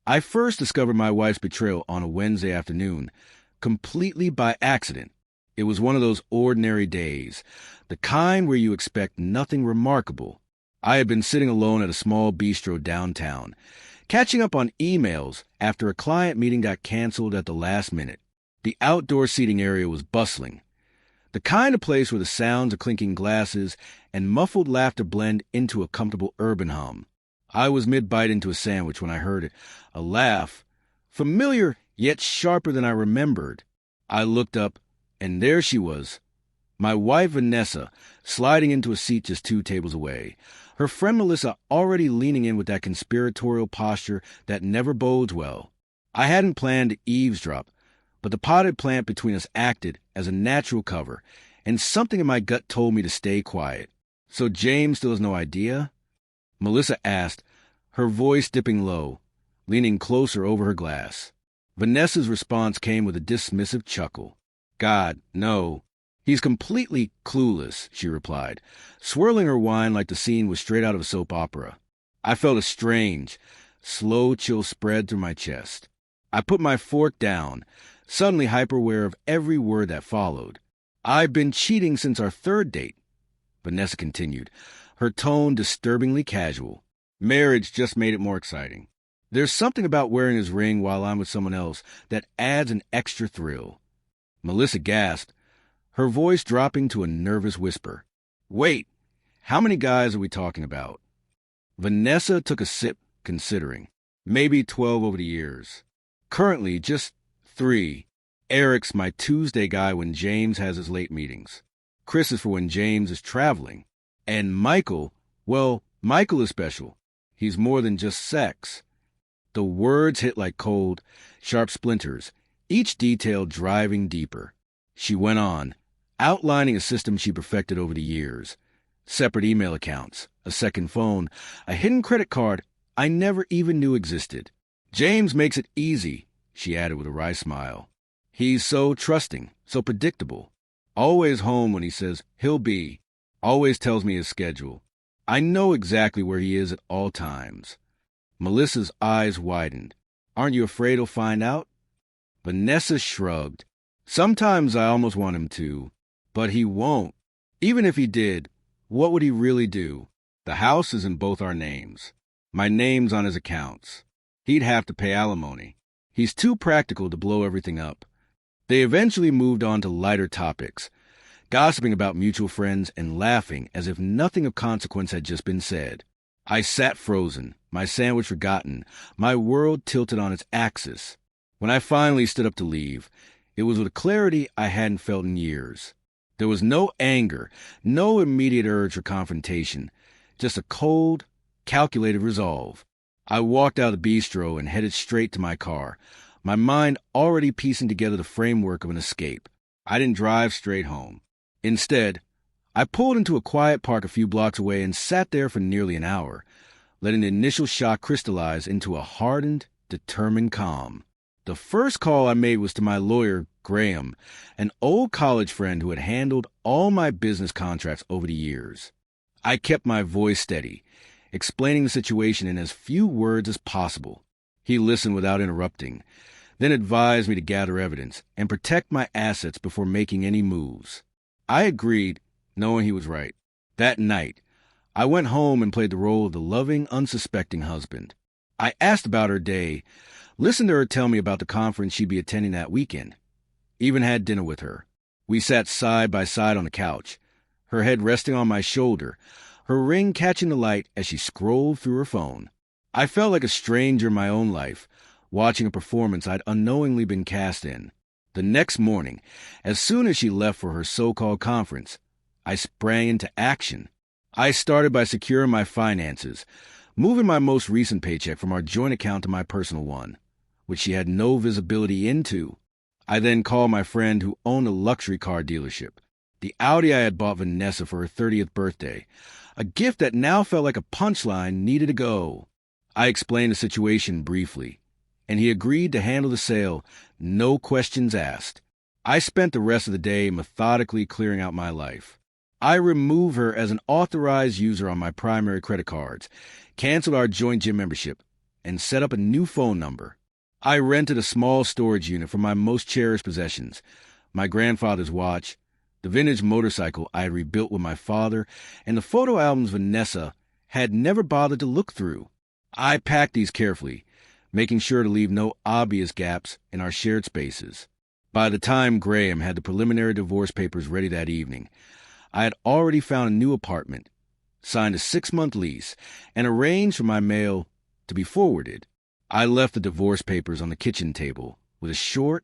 I first discovered my wife's betrayal on a Wednesday afternoon, completely by accident. It was one of those ordinary days, the kind where you expect nothing remarkable. I had been sitting alone at a small bistro downtown, catching up on emails after a client meeting got canceled at the last minute. The outdoor seating area was bustling, the kind of place where the sounds of clinking glasses and muffled laughter blend into a comfortable urban hum. I was mid-bite into a sandwich when I heard it, a laugh, familiar yet sharper than I remembered. I looked up, and there she was, my wife Vanessa, sliding into a seat just 2 tables away, her friend Melissa already leaning in with that conspiratorial posture that never bodes well. I hadn't planned to eavesdrop, but the potted plant between us acted as a natural cover, and something in my gut told me to stay quiet. "So James still has no idea?" Melissa asked, her voice dipping low, leaning closer over her glass. Vanessa's response came with a dismissive chuckle. "God, no. He's completely clueless," she replied, swirling her wine like the scene was straight out of a soap opera. I felt a strange, slow chill spread through my chest. I put my fork down, suddenly hyper-aware of every word that followed. "I've been cheating since our 3rd date," Vanessa continued, her tone disturbingly casual. "Marriage just made it more exciting. There's something about wearing his ring while I'm with someone else that adds an extra thrill." Melissa gasped, her voice dropping to a nervous whisper. "Wait, how many guys are we talking about?" Vanessa took a sip, considering. "Maybe 12 over the years. Currently, just 3. Eric's my Tuesday guy when James has his late meetings. Chris is for when James is traveling. And Michael, well, Michael is special. He's more than just sex." The words hit like cold, sharp splinters, each detail driving deeper. She went on, outlining a system she perfected over the years. Separate email accounts, a second phone, a hidden credit card I never even knew existed. "James makes it easy," she added with a wry smile. "He's so trusting, so predictable. Always home when he says he'll be. Always tells me his schedule. I know exactly where he is at all times." Melissa's eyes widened. "Aren't you afraid he'll find out?" Vanessa shrugged. "Sometimes I almost want him to, but he won't. Even if he did, what would he really do? The house is in both our names. My name's on his accounts. He'd have to pay alimony. He's too practical to blow everything up." They eventually moved on to lighter topics, gossiping about mutual friends and laughing as if nothing of consequence had just been said. I sat frozen, my sandwich forgotten, my world tilted on its axis. When I finally stood up to leave, it was with a clarity I hadn't felt in years. There was no anger, no immediate urge for confrontation, just a cold, calculated resolve. I walked out of the bistro and headed straight to my car, my mind already piecing together the framework of an escape. I didn't drive straight home. Instead, I pulled into a quiet park a few blocks away and sat there for nearly an hour, letting the initial shock crystallize into a hardened, determined calm. The first call I made was to my lawyer, Graham, an old college friend who had handled all my business contracts over the years. I kept my voice steady, explaining the situation in as few words as possible. He listened without interrupting, then advised me to gather evidence and protect my assets before making any moves. I agreed, knowing he was right. That night, I went home and played the role of the loving, unsuspecting husband. I asked about her day, listened to her tell me about the conference she'd be attending that weekend. Even had dinner with her. We sat side by side on the couch, her head resting on my shoulder, her ring catching the light as she scrolled through her phone. I felt like a stranger in my own life, watching a performance I'd unknowingly been cast in. The next morning, as soon as she left for her so-called conference, I sprang into action. I started by securing my finances, moving my most recent paycheck from our joint account to my personal one, which she had no visibility into. I then called my friend who owned a luxury car dealership, the Audi I had bought Vanessa for her 30th birthday, a gift that now felt like a punchline needed to go. I explained the situation briefly, and he agreed to handle the sale, no questions asked. I spent the rest of the day methodically clearing out my life. I removed her as an authorized user on my primary credit cards, canceled our joint gym membership, and set up a new phone number. I rented a small storage unit for my most cherished possessions, my grandfather's watch, the vintage motorcycle I had rebuilt with my father, and the photo albums Vanessa had never bothered to look through. I packed these carefully, making sure to leave no obvious gaps in our shared spaces. By the time Graham had the preliminary divorce papers ready that evening, I had already found a new apartment, signed a 6-month lease, and arranged for my mail to be forwarded. I left the divorce papers on the kitchen table with a short,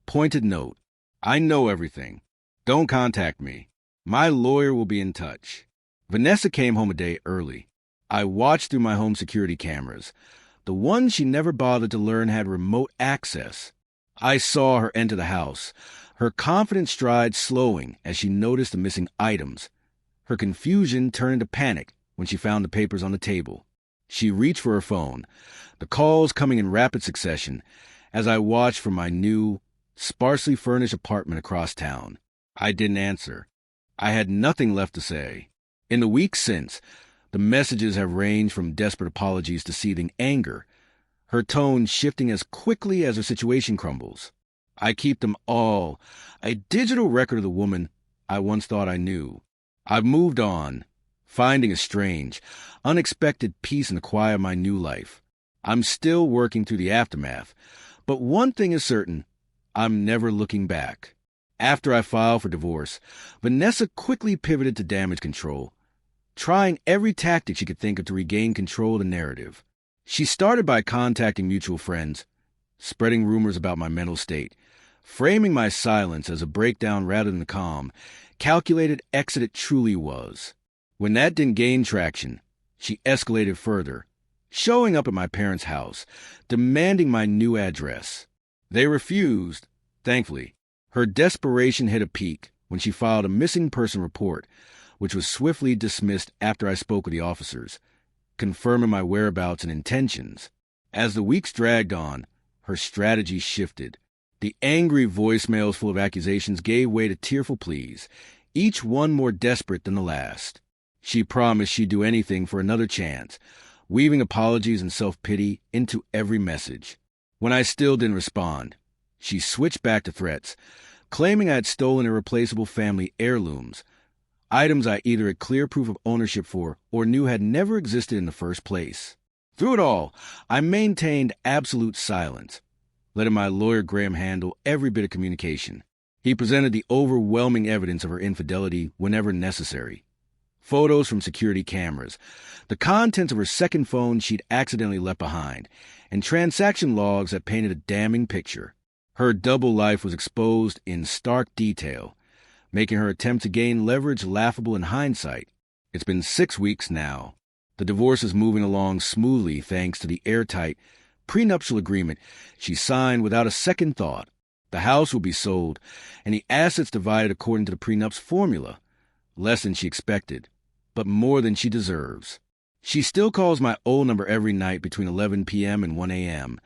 pointed note. I know everything. Don't contact me. My lawyer will be in touch. Vanessa came home a day early. I watched through my home security cameras. The one she never bothered to learn had remote access. I saw her enter the house, her confident stride slowing as she noticed the missing items. Her confusion turned to panic when she found the papers on the table. She reached for her phone, the calls coming in rapid succession as I watched from my new, sparsely furnished apartment across town. I didn't answer. I had nothing left to say. In the weeks since, the messages have ranged from desperate apologies to seething anger, her tone shifting as quickly as her situation crumbles. I keep them all, a digital record of the woman I once thought I knew. I've moved on, finding a strange, unexpected peace in the quiet of my new life. I'm still working through the aftermath, but one thing is certain, I'm never looking back. After I filed for divorce, Vanessa quickly pivoted to damage control, trying every tactic she could think of to regain control of the narrative. She started by contacting mutual friends, spreading rumors about my mental state, framing my silence as a breakdown rather than a calm, calculated exit it truly was. When that didn't gain traction, she escalated further, showing up at my parents' house, demanding my new address. They refused, thankfully. Her desperation hit a peak when she filed a missing person report, which was swiftly dismissed after I spoke with the officers, confirming my whereabouts and intentions. As the weeks dragged on, her strategy shifted. The angry voicemails full of accusations gave way to tearful pleas, each one more desperate than the last. She promised she'd do anything for another chance, weaving apologies and self-pity into every message. When I still didn't respond, she switched back to threats, claiming I had stolen irreplaceable family heirlooms, items I either had clear proof of ownership for or knew had never existed in the first place. Through it all, I maintained absolute silence, letting my lawyer Graham handle every bit of communication. He presented the overwhelming evidence of her infidelity whenever necessary. Photos from security cameras, the contents of her second phone she'd accidentally left behind, and transaction logs that painted a damning picture. Her double life was exposed in stark detail, making her attempt to gain leverage laughable in hindsight. It's been 6 weeks now. The divorce is moving along smoothly thanks to the airtight prenuptial agreement she signed without a second thought. The house will be sold, and the assets divided according to the prenup's formula. Less than she expected, but more than she deserves. She still calls my old number every night between 11 p.m. and 1 a.m.,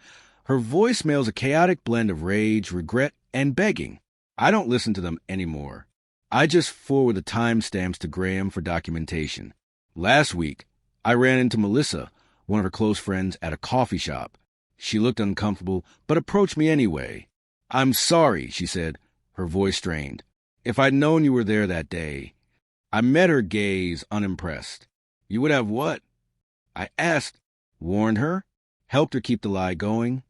Her voicemail's a chaotic blend of rage, regret, and begging. I don't listen to them anymore. I just forward the timestamps to Graham for documentation. Last week, I ran into Melissa, one of her close friends, at a coffee shop. She looked uncomfortable, but approached me anyway. "I'm sorry," she said, her voice strained. "If I'd known you were there that day." I met her gaze, unimpressed. "You would have what?" I asked. Warned her? Helped her keep the lie going?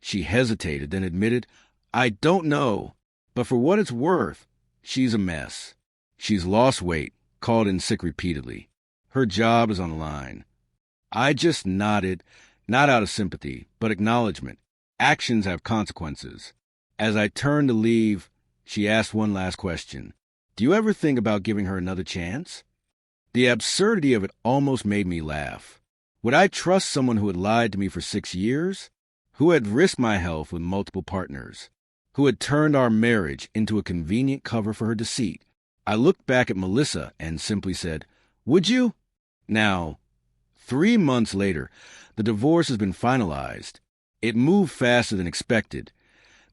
She hesitated, then admitted, "I don't know, but for what it's worth, she's a mess. She's lost weight, called in sick repeatedly. Her job is on the line." I just nodded, not out of sympathy, but acknowledgement. Actions have consequences. As I turned to leave, she asked one last question. "Do you ever think about giving her another chance?" The absurdity of it almost made me laugh. Would I trust someone who had lied to me for 6 years? Who had risked my health with multiple partners? Who had turned our marriage into a convenient cover for her deceit? I looked back at Melissa and simply said, "Would you?" Now, 3 months later, the divorce has been finalized. It moved faster than expected,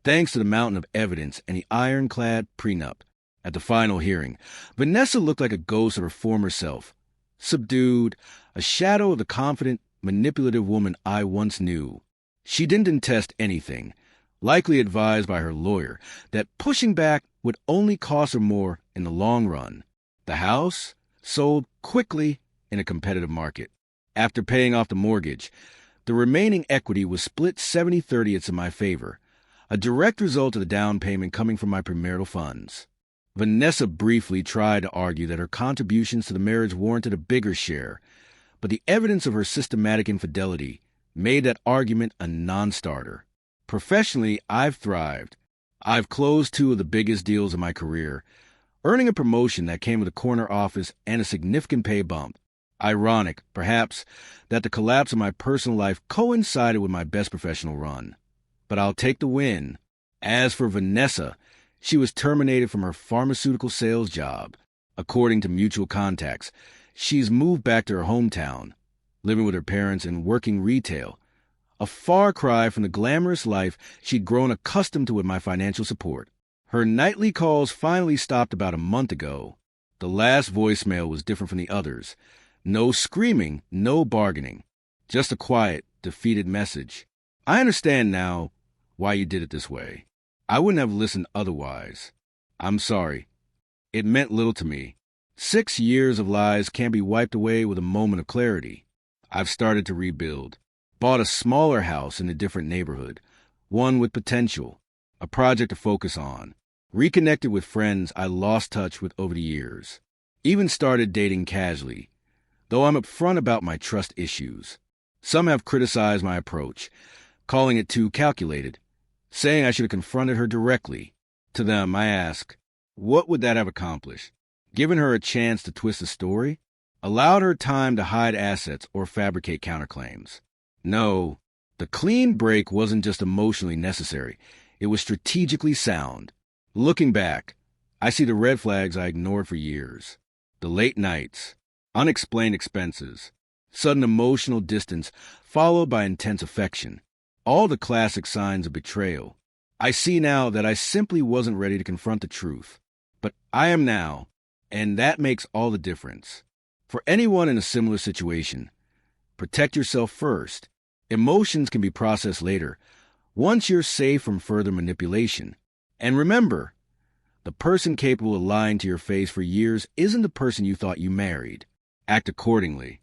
thanks to the mountain of evidence and the ironclad prenup. At the final hearing, Vanessa looked like a ghost of her former self, subdued, a shadow of the confident manipulative woman I once knew. She didn't test anything, likely advised by her lawyer that pushing back would only cost her more in the long run. The house sold quickly in a competitive market. After paying off the mortgage, the remaining equity was split 70-30 in my favor, a direct result of the down payment coming from my premarital funds. Vanessa briefly tried to argue that her contributions to the marriage warranted a bigger share, but the evidence of her systematic infidelity made that argument a non-starter. Professionally, I've thrived. I've closed 2 of the biggest deals of my career, earning a promotion that came with a corner office and a significant pay bump. Ironic, perhaps, that the collapse of my personal life coincided with my best professional run. But I'll take the win. As for Vanessa, she was terminated from her pharmaceutical sales job. According to mutual contacts, she's moved back to her hometown, living with her parents and working retail, a far cry from the glamorous life she'd grown accustomed to with my financial support. Her nightly calls finally stopped about a month ago. The last voicemail was different from the others. No screaming, no bargaining. Just a quiet, defeated message. I understand now why you did it this way. I wouldn't have listened otherwise. I'm sorry. It meant little to me. 6 years of lies can't be wiped away with a moment of clarity. I've started to rebuild. Bought a smaller house in a different neighborhood, one with potential, a project to focus on. Reconnected with friends I lost touch with over the years. Even started dating casually, though I'm upfront about my trust issues. Some have criticized my approach, calling it too calculated, saying I should have confronted her directly. To them, I ask, what would that have accomplished? Given her a chance to twist the story? Allowed her time to hide assets or fabricate counterclaims? No, the clean break wasn't just emotionally necessary. It was strategically sound. Looking back, I see the red flags I ignored for years. The late nights, unexplained expenses, sudden emotional distance followed by intense affection. All the classic signs of betrayal. I see now that I simply wasn't ready to confront the truth. But I am now, and that makes all the difference. For anyone in a similar situation, protect yourself first. Emotions can be processed later, once you're safe from further manipulation. And remember, the person capable of lying to your face for years isn't the person you thought you married. Act accordingly.